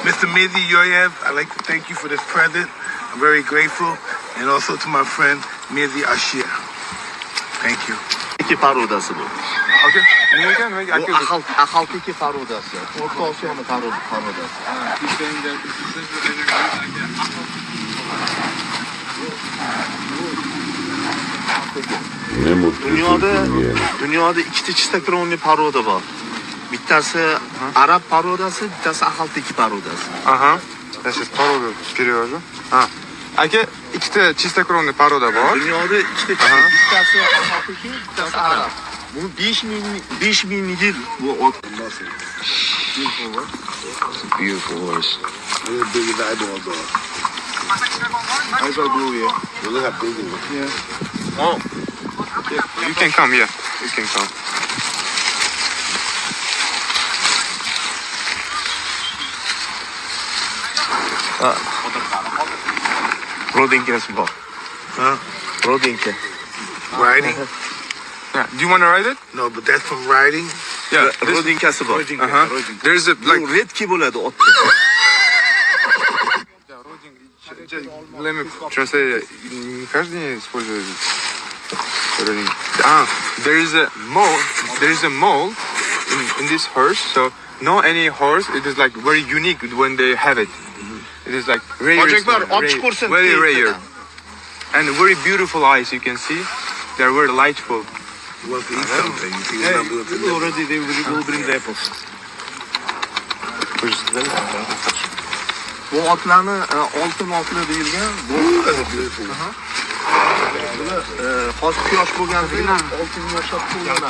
Mr. Mehdi Yoyev, I'd like to thank you for this present. I'm very grateful. And also to my friend Mehdi Ashir. Thank you. İki parodası bu. Okay. Niye gelmek? Bu Ahaltiki parodası. Orta Asya'nın parodası. Ne mutlu Dünyada ikkita chistakronni paroda bor. Bittasi Arab parodasi, bittasi Ahaltiki parodasi. Aha. Я сейчас пароду перевожу. Aka, ikkita чистокровный paroda bor. Dunyoda ikkita bittasi Ahaltiki, bittasi Arab. Bu 5000 yil bu ot. Beautiful horse. Look how big his eyeballs are. Eyes are blue, yeah. Look how big it is. Oh. You can come, yeah. You can come. Rodinkesi bor. Huh? Rodinke. Riding? Yeah. Do you want to ride it? No, but that's from riding. Yeah. Rodinkesi bor. There's a like. Redki bo'ladi ot. Let me translate. Не каждый день используют родинки. There is a mole in this horse. So no any horse. It is like very unique when they have it. It is like rare. Very rare. And very beautiful eyes. You can see. They're very lightful. You want to eat something. You see what I'm doing to them? Already they will bring the apples. Bu otlarni oltin otli deyilgan. Bu hozir quyosh bo'lganligidan oltin yoshab qo'yiladi.